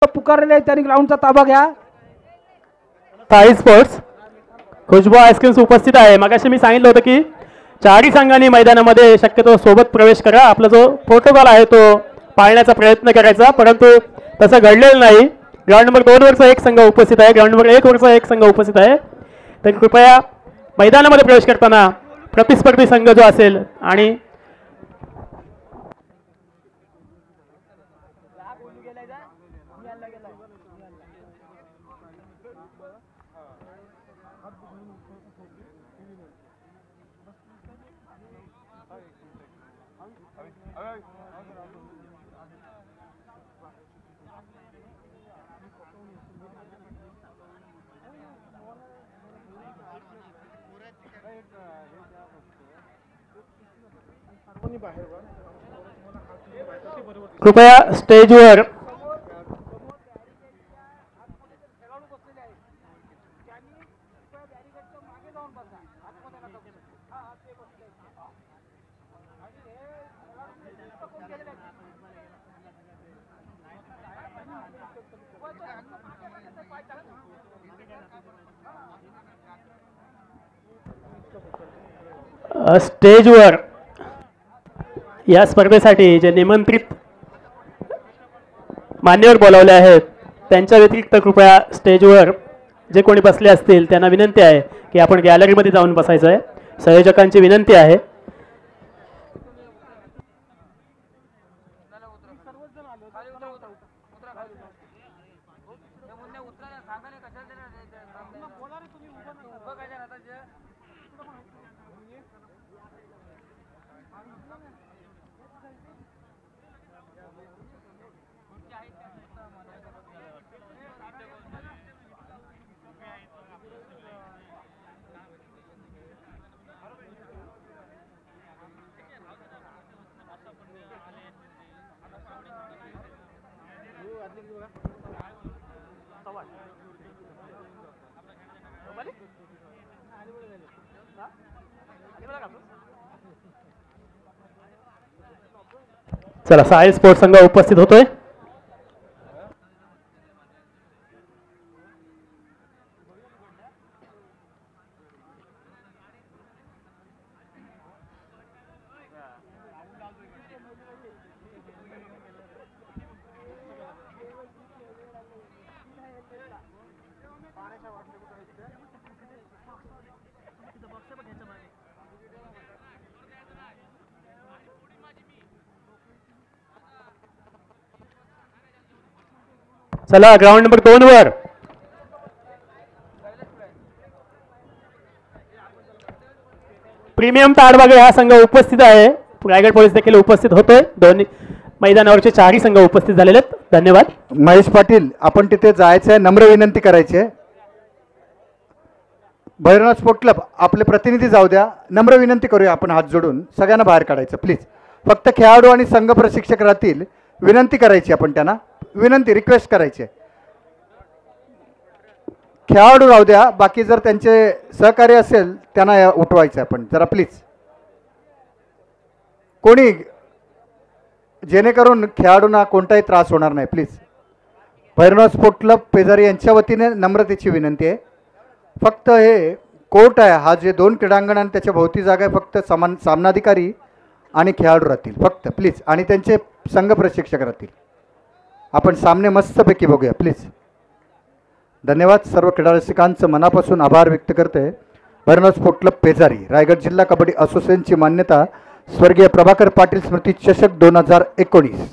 पुकारलेले आहेत त्यांनी ग्राउंडचा ताबा घ्या. साई स्पोर्ट्स खुशबू आईस्क्रीम्स उपस्थित आहे. मगाशी मी सांगितलं होतं की चारही संघांनी मैदानामध्ये शक्यतो सोबत प्रवेश करा. आपला जो प्रोटोकॉल आहे तो पाळण्याचा प्रयत्न करायचा, परंतु तसं घडलेलं नाही. ग्राउंड नंबर 2 वरचा एक संघ उपस्थित आहे, ग्राउंड नंबर 1 वरचा एक संघ उपस्थित आहे. तर कृपया मैदानामध्ये प्रवेश करताना प्रतिस्पर्धी संघ जो असेल आणि कृपया स्टेजवर स्टेजवर या स्पर्धेसाठी जे निमंत्रित मान्यवर बोलावले आहेत त्यांच्या व्यतिरिक्त कृपया स्टेजवर जे कोणी बसले असतील त्यांना विनंती आहे की आपण गॅलरीमध्ये जाऊन बसायचं आहे. संयोजकांची विनंती आहे. चला, साई स्पोर्ट्स संघ उपस्थित होतोय. चला, ग्राउंड नंबर 2 वर प्रीमियम ताडबागे हा संघ उपस्थित आहे. रायगड पोलीस देखील उपस्थित होतोय. दोन्ही मैदानावरचे चारही संघ उपस्थित झालेले आहेत. धन्यवाद. महेश पाटील, आपण तिथे जायचं आहे, नम्र विनंती करायची आहे. भैरवनाथ स्पोर्ट क्लब आपले प्रतिनिधी जाऊ द्या. नम्र विनंती करूया आपण हात जोडून, सगळ्यांना बाहेर काढायचं प्लीज. फक्त खेळाडू आणि संघ प्रशिक्षक राहतील, विनंती करायची आपण त्यांना, विनंती रिक्वेस्ट करायची आहे. खेळाडू राहू द्या, बाकी जर त्यांचे सहकार्य असेल त्यांना उठवायचं आपण जरा प्लीज. कोणी, जेणेकरून खेळाडूंना कोणताही त्रास होणार नाही please. Bhairavnath sport club Pezari यांच्या वतीने नम्रतेची विनंती आहे. फक्त हे कोर्ट आहे, हा जे 2 क्रीडांगण आणि त्याच्या भोवती जागा आहे, फक्त सामनाधिकारी आणि खेळाडू राहतील फक्त प्लीज, आणि त्यांचे संघ प्रशिक्षक राहतील. आपण सामने मस्तपैकी बघूया प्लीज. धन्यवाद. सर्व क्रीडा रसिकांचं मनापासून आभार व्यक्त करते. भैरवनाथ स्पोर्ट क्लब पेजारी, रायगड जिल्हा कबड्डी असोसिएशनची मान्यता स्वर्गीय प्रभाकर पाटील स्मृती चषक 2019.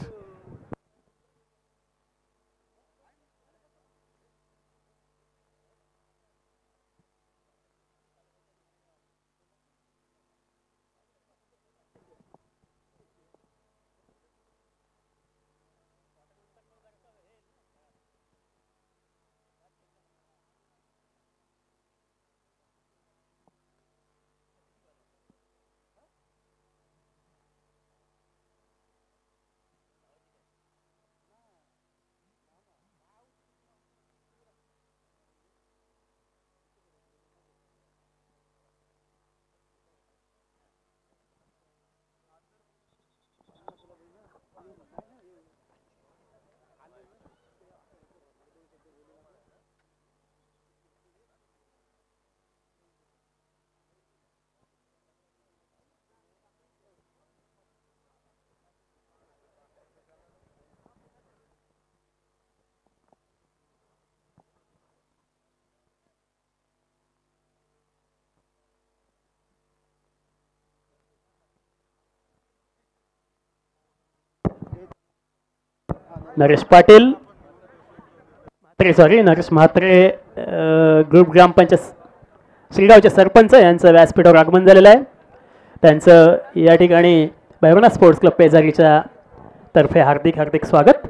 नरेश पाटील नरेश म्हात्रे ग्रुप ग्रामपंचायत श्रीगावचे सरपंच यांचं व्यासपीठावर आगमन झालेलं आहे. त्यांचं या ठिकाणी भैरवनाथ स्पोर्ट्स क्लब पेजारीच्या तर्फे हार्दिक हार्दिक स्वागत.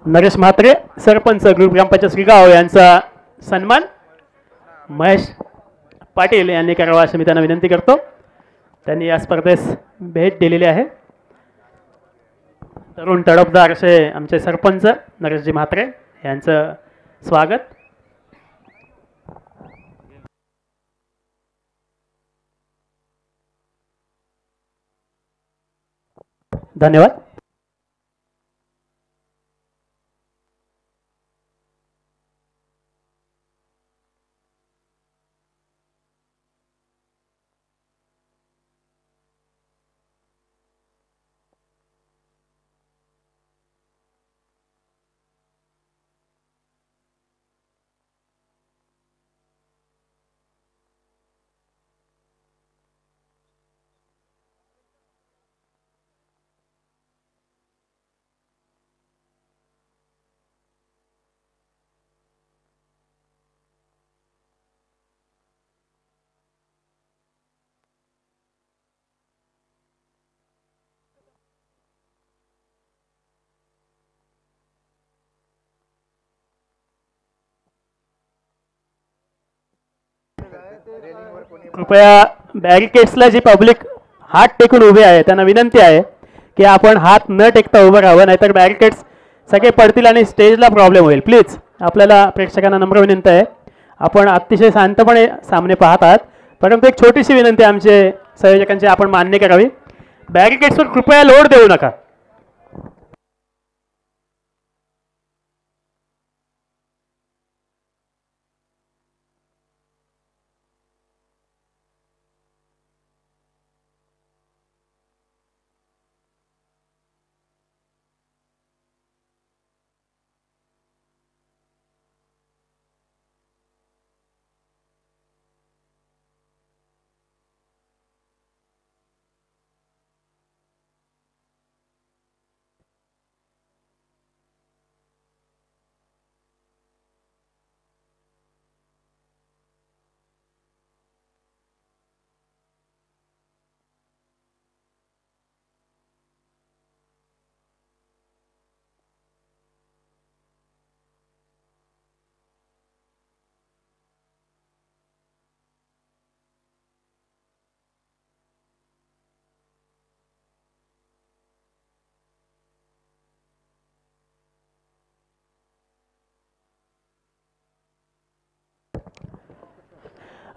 नरेश म्हात्रे सरपंच ग्रुप ग्रामपंचायत श्रीगाव यांचा सन्मान महेश पाटील यांनी करावा अशी मी त्यांना विनंती करतो. त्यांनी या स्पर्धेस भेट दिलेली आहे. तरुण तडफदार असे आमचे सरपंच नरेशजी म्हात्रे यांचं स्वागत. धन्यवाद. कृपया बॅरिकेड्सला जी पब्लिक हात टेकून उभे आहे त्यांना विनंती आहे की आपण हात न टेकता उभं राहावं, नाहीतर बॅरिकेड्स सगळे पडतील आणि स्टेजला प्रॉब्लेम होईल. प्लीज आपल्याला प्रेक्षकांना नम्र विनंती आहे, आपण अतिशय शांतपणे सामने पाहत आहात, परंतु एक छोटीशी विनंती आमचे संयोजकांची आपण मान्य करावी. बॅरिकेड्सवर कृपया लोड देऊ नका.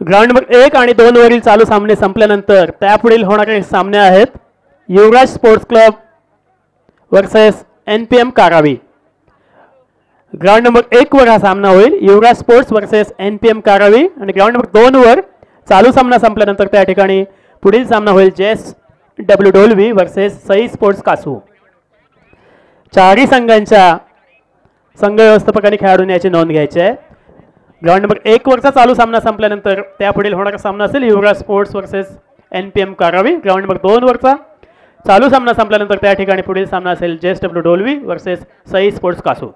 ग्राउंड नंबर 1 आणि 2 वरील चालू सामने संपल्यानंतर त्यापुढील होणारे सामने आहेत Yuvraj sports club versus NPM Karavi. Ground number 1 वर हा सामना होईल, Yuvraj sports versus NPM Karavi. आणि ग्राउंड नंबर 2 वर चालू सामना संपल्यानंतर त्या ठिकाणी पुढील सामना होईल JSW Dolvi versus Sai sports Kasu. चारही संघांच्या संघ व्यवस्थापकांनी खेळाडूंनी याची नोंद घ्यायची आहे. ग्राउंड नंबर 1 वरचा चालू सामना संपल्यानंतर त्यापुढील होणारा सामना असेल Yuvraj sports versus NPM Karavi. Ground number 2 वरचा चालू सामना संपल्यानंतर त्या ठिकाणी पुढील सामना असेल JSW Dolvi versus Sai sports kasu.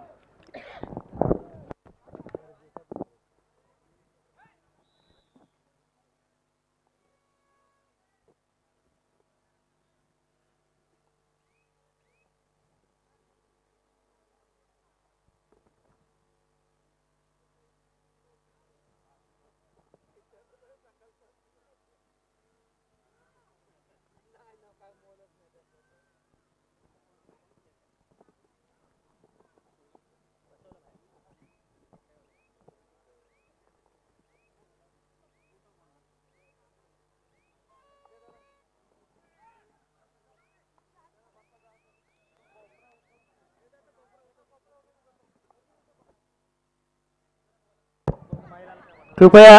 कृपया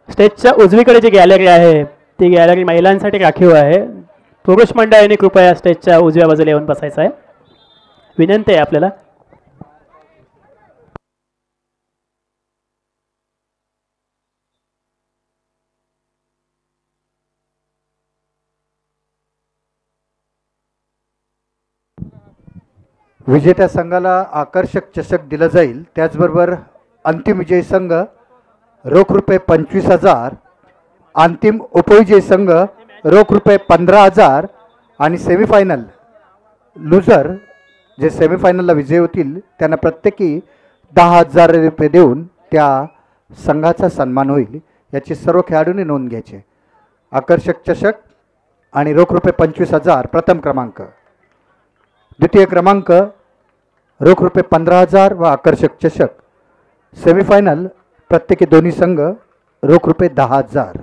स्टेजच्या उजवीकडे जी गॅलरी आहे ती गॅलरी महिलांसाठी राखीव आहे. पुरुष मंडळाने कृपया स्टेजच्या उजव्या बाजूला येऊन बसायचं आहे, विनंती आहे आपल्याला. विजेत्या संघाला आकर्षक चषक दिला जाईल. त्याचबरोबर अंतिम विजयी संघ रोख रुपये 25,000, अंतिम उपविजयी संघ रोख रुपये 15,000 आणि सेमीफायनल लुझर जे सेमीफायनलला विजयी होतील त्यांना प्रत्येकी 10,000 रुपये देऊन त्या संघाचा सन्मान होईल. याची सर्व खेळाडूंनी नोंद घ्यायची. आकर्षक चषक आणि रोख रुपये 25,000 प्रथम क्रमांक, द्वितीय क्रमांक रोख रुपये 15,000 व आकर्षक चषक. सेमीफायनल प्रत्येकी दोन्ही संघ रोख रुपये 10,000.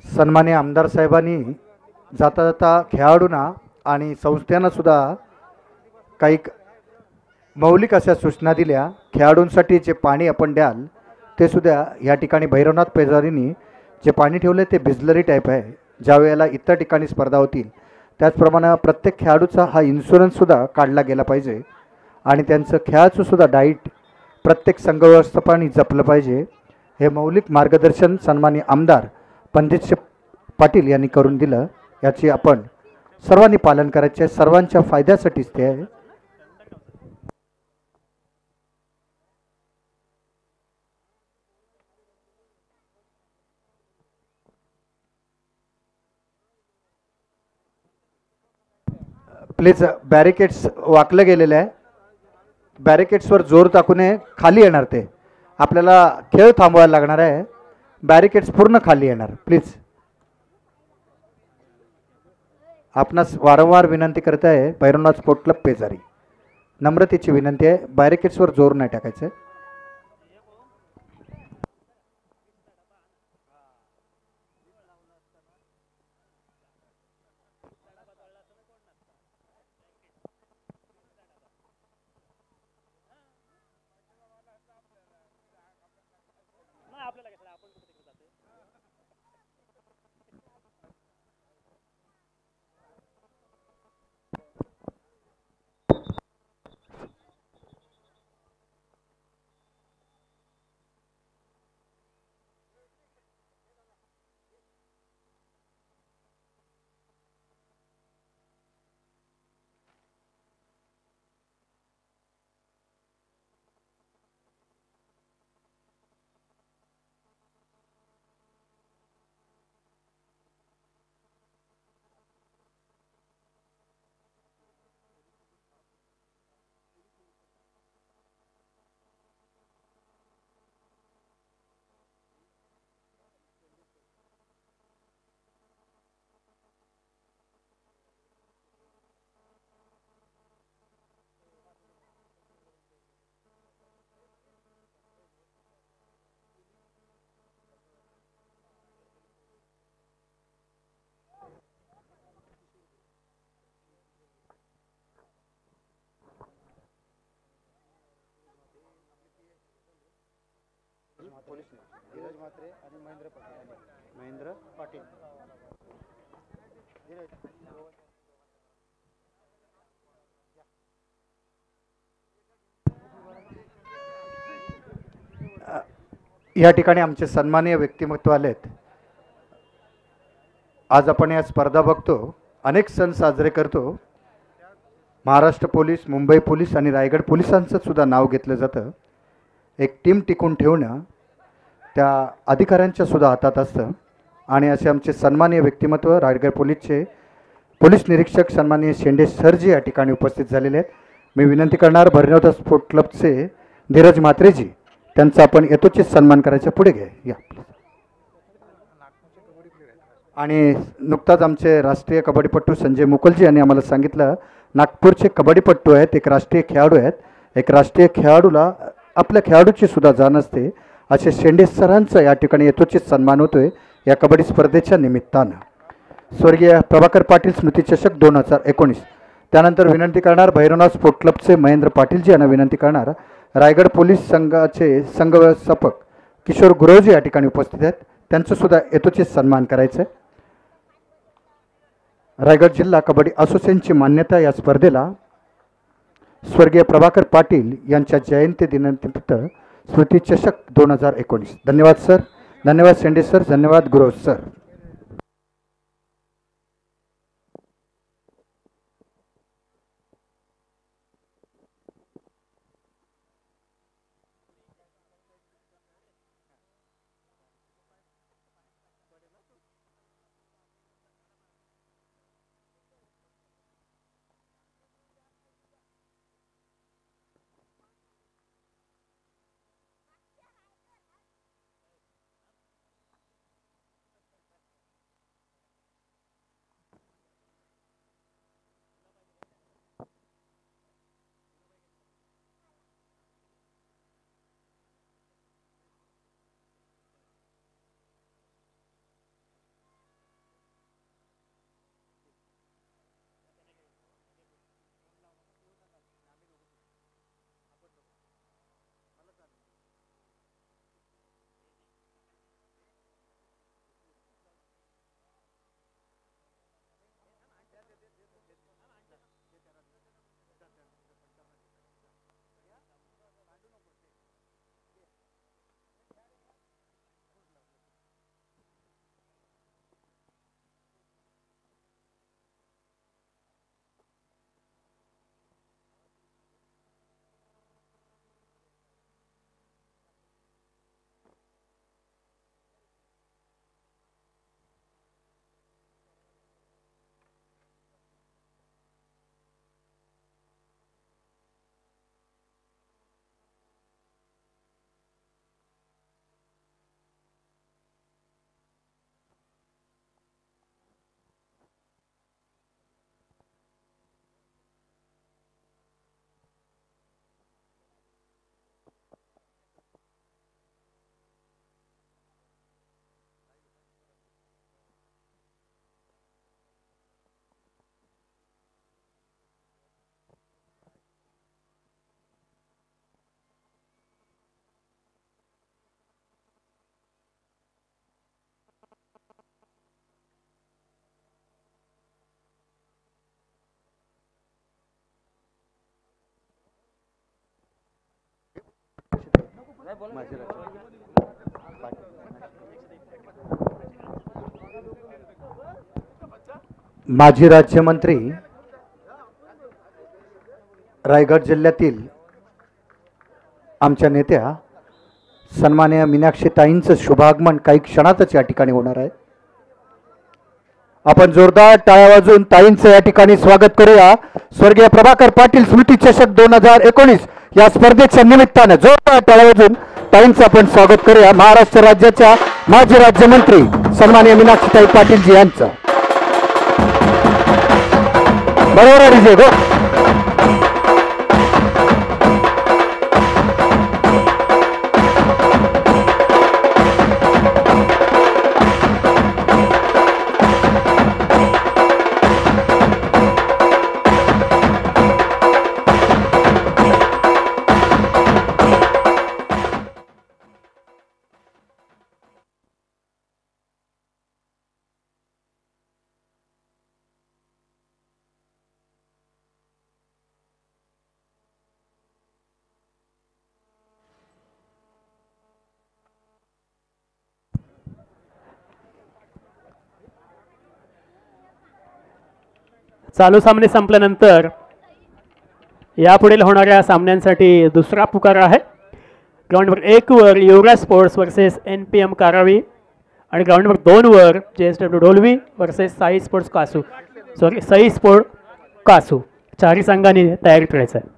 सन्मान्य आमदार साहेबांनी जाता जाता खेळाडूंना आणि संस्थांना सुद्धा काही मौलिक अशा सूचना दिल्या. खेळाडूंसाठी जे पाणी आपण द्याल ते सुद्धा या ठिकाणी भैरवनाथ पेजारींनी जे पाणी ठेवले ते बिस्लरी टाईप आहे. ज्या वेळेला इतर ठिकाणी स्पर्धा होतील त्याचप्रमाणे प्रत्येक खेळाडूचा हा इन्शुरन्ससुद्धा काढला गेला पाहिजे आणि त्यांचं खेळाचं सुद्धा डाईट प्रत्येक संघ व्यवस्थापनाने जपलं पाहिजे. हे मौलिक मार्गदर्शन सन्मान्य आमदार पंडित पाटील यांनी करून दिलं. याची आपण सर्वांनी पालन करायचे, सर्वांच्या फायद्यासाठीच ते आहे. प्लीज बॅरिकेड्स वाकलं गेलेलं आहे. बॅरिकेड्सवर जोर टाकू नये, खाली येणार ते. आपल्याला खेळ थांबवायला लागणार आहे. बॅरिकेड्स पूर्ण खाली येणार प्लीज. आपणास वारंवार विनंती करत आहे भैरवनाथ स्पोर्ट क्लब पेजारी, नम्रतेची विनंती आहे, बॅरिकेड्सवर जोर नाही टाकायचं. महेंद्र पाटील. या ठिकाणी आमचे सन्माननीय व्यक्तिमत्व आलेत. आज आपण या स्पर्धा बघतो, अनेक सण साजरे करतो. महाराष्ट्र पोलीस, मुंबई पोलीस आणि रायगड पोलिसांचं सुद्धा नाव घेतलं जातं. एक टीम टिकून ठेवणं त्या अधिकाऱ्यांच्या सुद्धा हातात असतं. आणि असे आमचे सन्माननीय व्यक्तिमत्व रायगड पोलीसचे पोलीस निरीक्षक सन्माननीय शेंडे सरजी या ठिकाणी उपस्थित झालेले आहेत. मी विनंती करणार भरणेवता स्पोर्ट क्लबचे धीरज म्हात्रेजी, त्यांचा आपण यथोचित सन्मान करायचा. पुढे घ्या या. आणि नुकताच आमचे राष्ट्रीय कबड्डीपटू संजय मुकुलजी यांनी आम्हाला सांगितलं, नागपूरचे कबड्डीपटू आहेत, एक राष्ट्रीय खेळाडू आहेत. एक राष्ट्रीय खेळाडूला आपल्या खेळाडूची सुद्धा जाण असते. असे शेंडे सरांचा या ठिकाणी यथोचित सन्मान होतोय या कबड्डी स्पर्धेच्या निमित्तानं. स्वर्गीय प्रभाकर पाटील स्मृती चषक 2019. त्यानंतर विनंती करणार भैरवनाथ स्पोर्ट क्लबचे महेंद्र पाटीलजी यांना विनंती करणार. रायगड पोलीस संघाचे संघव्यवस्थापक किशोर गुरवजी या ठिकाणी उपस्थित आहेत, त्यांचं सुद्धा यथोचित सन्मान करायचं आहे. रायगड जिल्हा कबड्डी असोसिएशनची मान्यता या स्पर्धेला स्वर्गीय प्रभाकर पाटील यांच्या जयंती दिनानिमित्त स्मृती चषक 2019. धन्यवाद सर, धन्यवाद शेंडे सर, धन्यवाद गुरव सर. माजी राज्यमंत्री रायगड जिल्ह्यातील आमच्या नेत्या सन्माननीय मीनाक्षी ताईंचं शुभागमन काही क्षणातच या ठिकाणी होणार आहे. आपण जोरदार टाळ्या वाजवून ताईंचं या ठिकाणी स्वागत करूया. स्वर्गीय प्रभाकर पाटील स्मृती चषक 2019 या स्पर्धेच्या निमित्तानं जोरदार टाळ्या वाजवून ताईंचं आपण स्वागत करूया. महाराष्ट्र राज्याच्या माजी राज्यमंत्री सन्माननीय मीनाक्षीताई पाटीलजी यांचं. बरोबर आहे विजय गो. चालू सामने संपल्यानंतर यापुढील होणाऱ्या सामन्यांसाठी दुसरा पुकार आहे. ग्राउंड नंबर 1 वर Yuvraj sports versus NPM Karavi आणि ग्राउंड नंबर 2 वर JSW Dolvi versus Sai sports Kasu, Sai sport Kasu. चारही संघांनी तयारी करायचं आहे.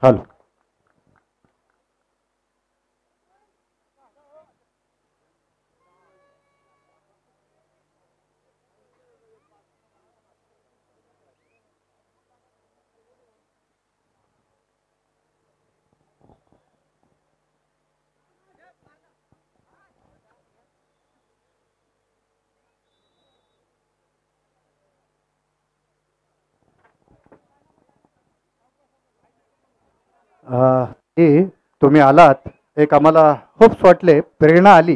हॅलो. हे तुम्ही आलात, एक आम्हाला होप्स वाटले, प्रेरणा आली,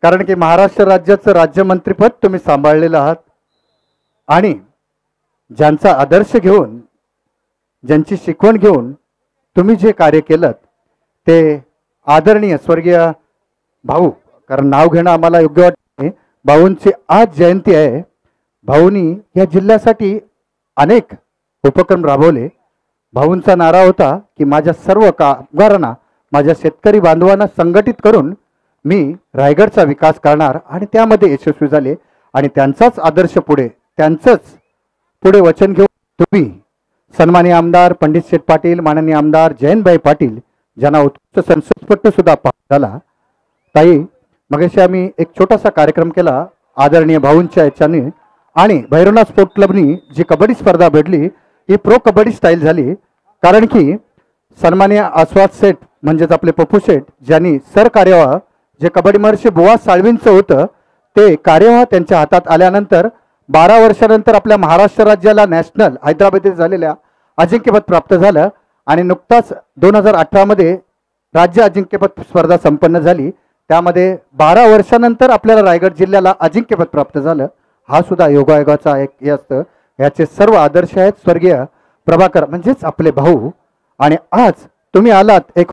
कारण की महाराष्ट्र राज्याचं राज्यमंत्रीपद तुम्ही सांभाळलेलं आहात आणि ज्यांचा आदर्श घेऊन, ज्यांची शिकवण घेऊन तुम्ही जे कार्य केलं ते आदरणीय स्वर्गीय भाऊ, कारण नाव घेणं आम्हाला योग्य वाटते, भाऊंची आज जयंती आहे. भाऊंनी या जिल्ह्यासाठी अनेक उपक्रम राबवले. भाऊंचा नारा होता की माझ्या सर्व कामगारांना, माझ्या शेतकरी बांधवांना संघटित करून मी रायगडचा विकास करणार, आणि त्यामध्ये यशस्वी झाले. आणि त्यांचाच आदर्श पुढे, त्यांचंच पुढे वचन घेऊन तुम्ही सन्माननीय आमदार पंडित शेठ पाटील, माननीय आमदार जयंतभाई पाटील, ज्यांना उत्कृष्ट संसदपटू सुद्धा झाला. ताई, मगाशी आम्ही एक छोटासा कार्यक्रम केला आदरणीय भाऊंच्या याच्याने, आणि भैरवनाथ स्पोर्ट क्लबनी जी कबड्डी स्पर्धा भेटली ही प्रो कबड्डी स्टाईल झाली, कारण की सन्माननीय आस्वाद सेठ म्हणजेच आपले पप्पू शेठ, ज्यांनी सर कार्यवाह जे कबड्डी महर्षी बुवा साळवींचं होतं ते कार्यवाह त्यांच्या हातात आल्यानंतर 12 वर्षानंतर आपल्या महाराष्ट्र राज्याला नॅशनल हैदराबाद येथे झालेल्या अजिंक्यपद प्राप्त झालं. आणि नुकताच 2018 मध्ये राज्य अजिंक्यपद स्पर्धा संपन्न झाली, त्यामध्ये 12 वर्षानंतर आपल्याला रायगड जिल्ह्याला अजिंक्यपद प्राप्त झालं. हा सुद्धा योगायोगाचा एक हे असतं. याचे सर्व आदर्श आहेत स्वर्गीय प्रभाकर म्हणजेच आपले भाऊ. आणि आज तुम्ही आलात, एक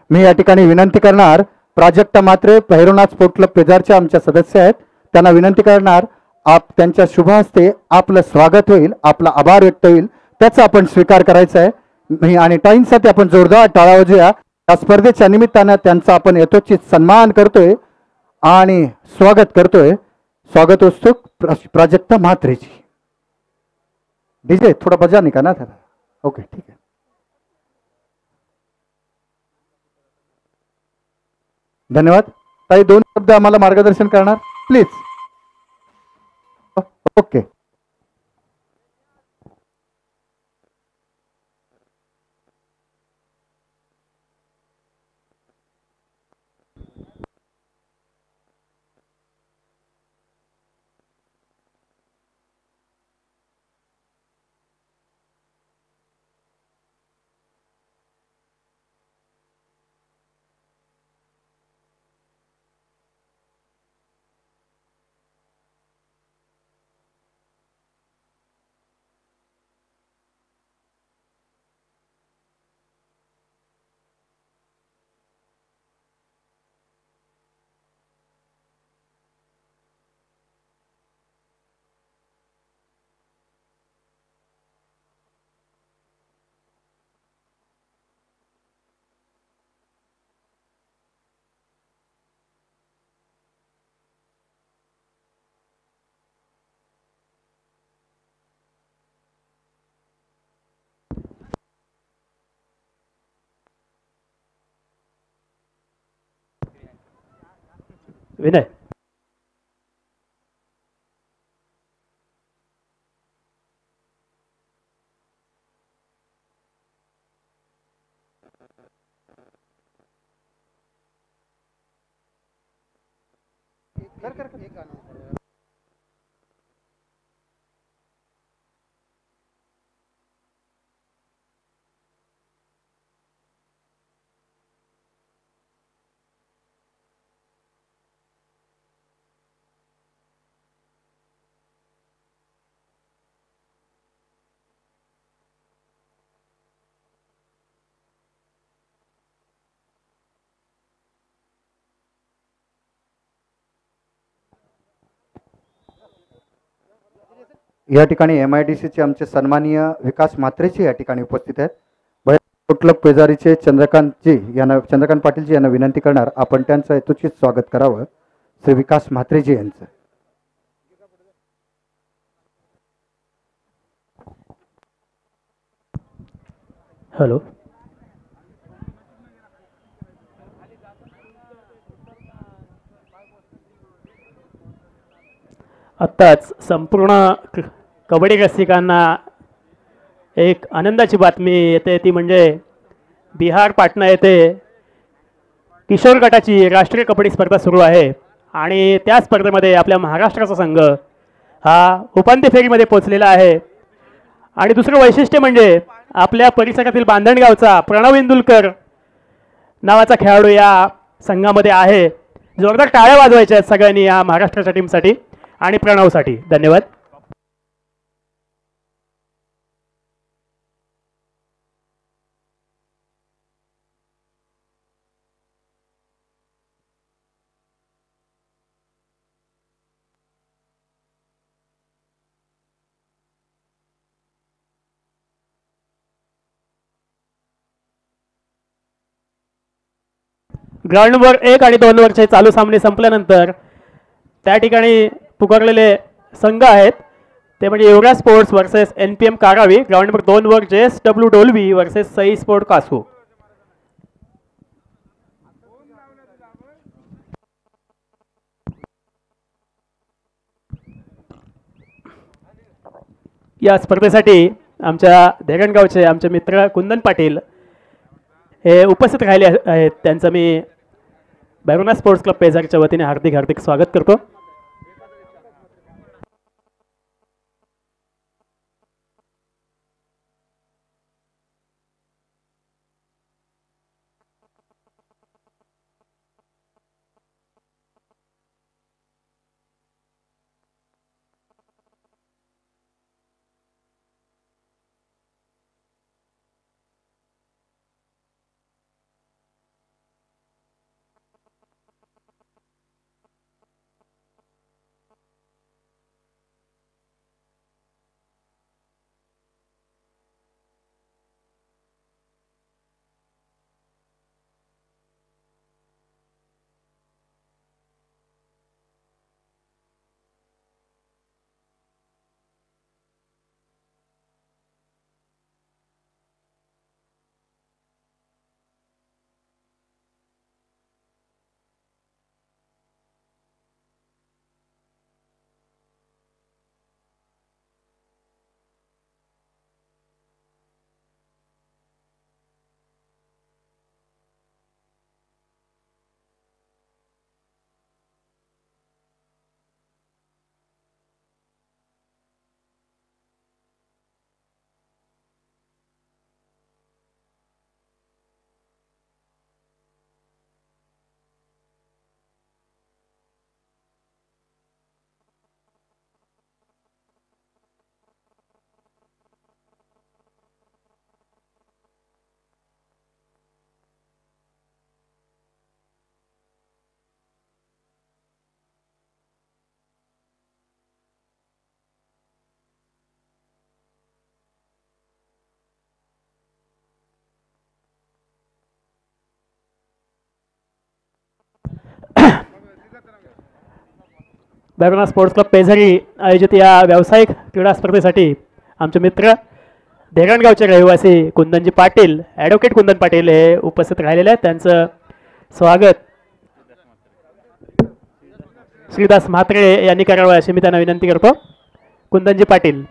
मी या ठिकाणी विनंती करणार, प्राजक्ता मात्रे भैरवनाथ स्पोर्ट क्लब पेजारच्या आमच्या सदस्य आहेत, त्यांना विनंती करणार, आप त्यांच्या शुभ हस्ते आपलं स्वागत होईल, आपला आभार व्यक्त होईल, त्याचा आपण स्वीकार करायचा आहे. आणि टाईमसाठी आपण जोरदार टाळ्या वाजवूया. या स्पर्धेच्या निमित्तानं त्यांचा आपण यथोचित सन्मान करतोय आणि स्वागत करतोय. स्वागत उत्सुक प्राजक्ता म्हात्रेजी. डीजे थोड़ा बजा नहीं करना था. ओके, ठीक है. धन्यवाद. ताई, 2 शब्द आम्हाला मार्गदर्शन करणार प्लीज. ओके. विनय. या ठिकाणी MIDCचे आमचे सन्माननीय विकास म्हात्रेजी या ठिकाणी उपस्थित आहेत. क्लब पेजारीचे चंद्रकांत पाटीलजी यांना विनंती करणार आपण त्यांचं यथोचित स्वागत करावं. श्री विकास म्हात्रेजी यांचं. हॅलो. आत्ताच संपूर्ण कबड्डी रसिकांना एक आनंदाची बातमी येते, ती म्हणजे बिहार पाटणा येथे किशोर गटाची राष्ट्रीय कबड्डी स्पर्धा सुरू आहे आणि त्या स्पर्धेमध्ये आपल्या महाराष्ट्राचा संघ हा उपांत्य फेरीमध्ये पोहोचलेला आहे. आणि दुसरं वैशिष्ट्य म्हणजे आपल्या परिसरातील बांधणगावचा प्रणव इंदुलकर नावाचा खेळाडू या संघामध्ये आहे. जोरदार टाळ्या वाजवायच्या आहेत सगळ्यांनी या महाराष्ट्राच्या टीमसाठी आणि प्रणवसाठी. धन्यवाद. ग्राउंड नंबर 1 आणि 2 वरचे चालू सामने संपल्यानंतर त्या ठिकाणी पुकारलेले संघ आहेत ते म्हणजे Yuvraj sports versus NPM Karavi. Ground number 2 वर JSW Dolvi versus Sai sport Kasu. या स्पर्धेसाठी आमच्या धेगणगावचे आमचे मित्र कुंदन पाटील हे उपस्थित राहिले आहेत. त्यांचं मी बॅरोना स्पोर्ट्स क्लब पेजारच्या वतीने हार्दिक हार्दिक स्वागत करतो. बॅरोना स्पोर्ट्स क्लब पेझरी आयोजित या व्यावसायिक क्रीडा स्पर्धेसाठी आमचे मित्र धेगणगावचे रहिवासी कुंदनजी पाटील, ॲडव्होकेट कुंदन पाटील हे उपस्थित राहिलेले आहेत. त्यांचं स्वागत श्रीदास म्हात्रे यांनी करावं अशी मी त्यांना विनंती करतो. कुंदनजी पाटील.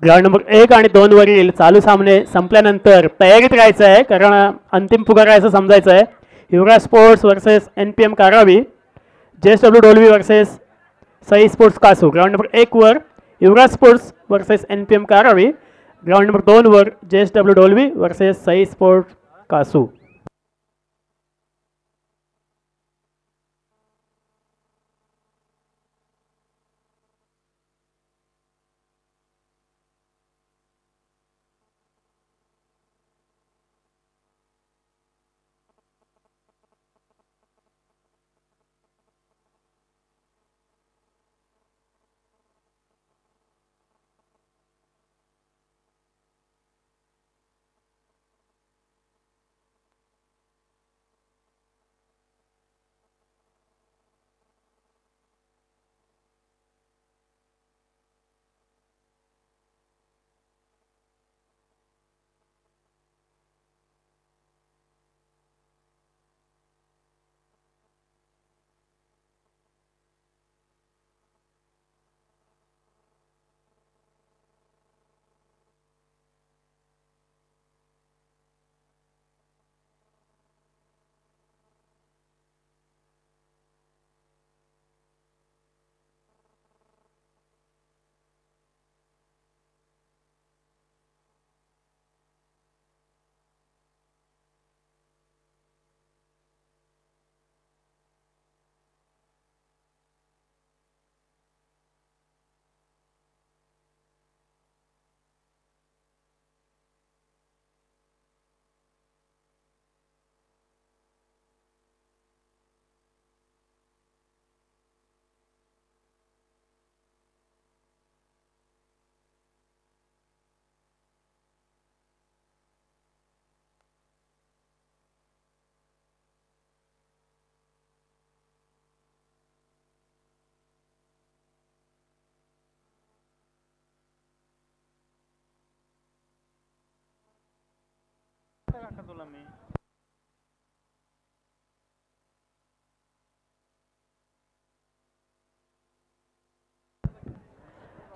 ग्राउंड नंबर 1 आणि 2 वरील चालू सामने संपल्यानंतर तयारीत राहायचं आहे, कारण अंतिम पुकार आहे असं समजायचं आहे. Yuvraj sports versus NPM Karavi, JSW Dolvi versus Sai sports Kasu. Ground number 1 वर Yuvraj sports versus NPM Karavi, ground number 2 वर JSW Dolvi versus Sai sports Kasu.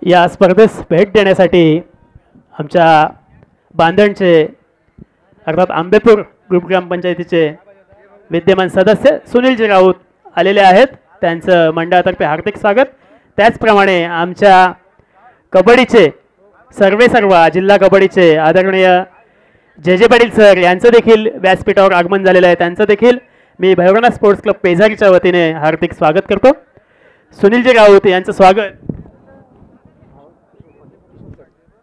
या स्पर्धेस भेट देण्यासाठी आमच्या बांधणचे अर्थात आंबेपूर ग्रुप ग्रामपंचायतीचे विद्यमान सदस्य सुनीलजी राऊत आलेले आहेत. त्यांचं मंडळातर्फे हार्दिक स्वागत. त्याचप्रमाणे आमच्या कबड्डीचे सर्वेसर्वा जिल्हा कबड्डीचे आदरणीय जे पाटील सर यांचं देखील व्यासपीठावर आगमन झालेलं आहे. त्यांचं देखील मी भैरवनाथ स्पोर्ट्स क्लब पेजारीच्या वतीने हार्दिक स्वागत करतो. सुनीलजी राऊत यांचं स्वागत.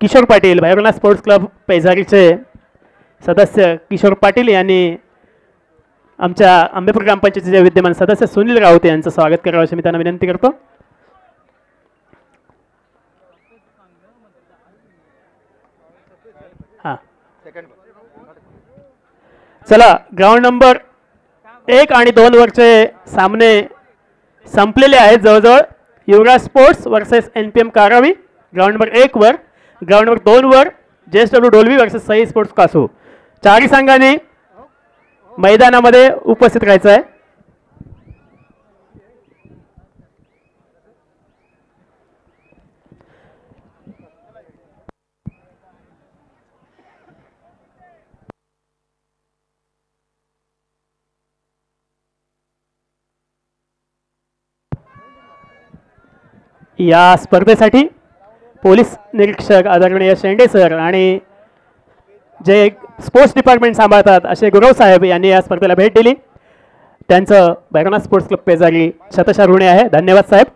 किशोर पाटील भैरवनाथ स्पोर्ट्स क्लब पेजारीचे सदस्य किशोर पाटील यांनी आमच्या आंबेपूर ग्रामपंचायतीचे विद्यमान सदस्य सुनील राऊत यांचं स्वागत करावं अशी मी त्यांना विनंती करतो. हां चला, ग्राउंड नंबर 1 आणि 2 वरचे सामने संपलेले आहेत जवळजवळ. Yuvraj sports versus NPM Karavi ground number 1 वर, ग्राउंड नंबर 2 वर JSW Dolvi versus Sai sports Kasu. चारही संघांनी मैदानामध्ये उपस्थित राहायचं आहे. या स्पर्धेसाठी पोलीस निरीक्षक आदरणीय शेंडे सर आणि जे स्पोर्ट्स डिपार्टमेंट सांभाळतात असे गुरव साहेब यांनी या स्पर्धेला भेट दिली. त्यांचं भैरवनाथ स्पोर्ट्स क्लब पेजारी शतशः ऋणी आहे. धन्यवाद साहेब.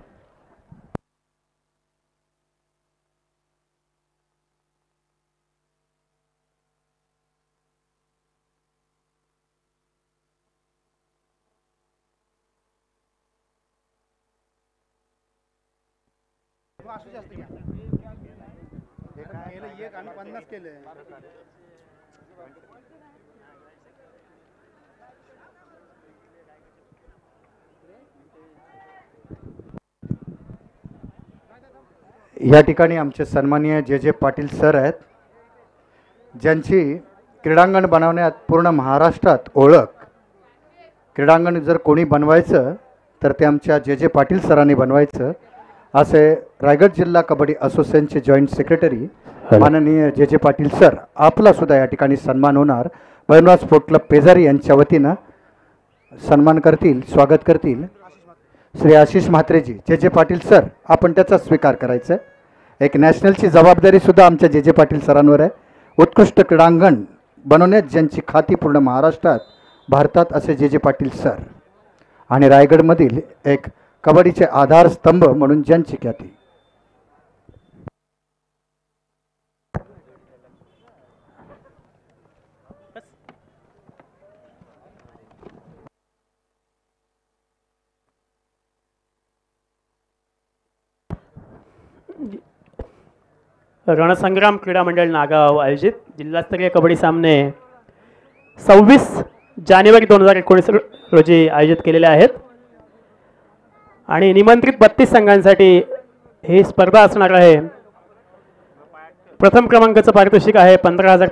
या ठिकाणी आमचे सन्माननीय जे पाटील सर आहेत, ज्यांची क्रीडांगण बनवण्यात पूर्ण महाराष्ट्रात ओळख. क्रीडांगण जर कोणी बनवायचं तर ते आमच्या जे पाटील सरांनी बनवायचं. असे रायगड जिल्हा कबड्डी असोसिएशनचे जॉईंट सेक्रेटरी माननीय जे पाटील सर, आपला सुद्धा या ठिकाणी सन्मान होणार. भैरवनाथ स्पोर्ट क्लब पेजारी यांच्या वतीनं सन्मान करतील, स्वागत करतील श्री आशिष म्हात्रेजी. जे पाटील सर, आपण त्याचा स्वीकार करायचा आहे. एक नॅशनलची जबाबदारी सुद्धा आमच्या जे पाटील सरांवर आहे. उत्कृष्ट क्रीडांगण बनवण्यात ज्यांची खाती पूर्ण महाराष्ट्रात, भारतात असे जे पाटील सर आणि रायगडमधील एक कबड्डीचे आधारस्तंभ म्हणून ज्यांची ख्याती. रणसंग्राम क्रीडा मंडळ नागाव आयोजित जिल्हास्तरीय कबड्डी सामने 26 जानेवारी 2019 रोजी आयोजित केलेले आहेत आणि निमंत्रित 32 संघांसाठी ही स्पर्धा असणार आहे. प्रथम क्रमांकाचं पारितोषिक आहे 15,000.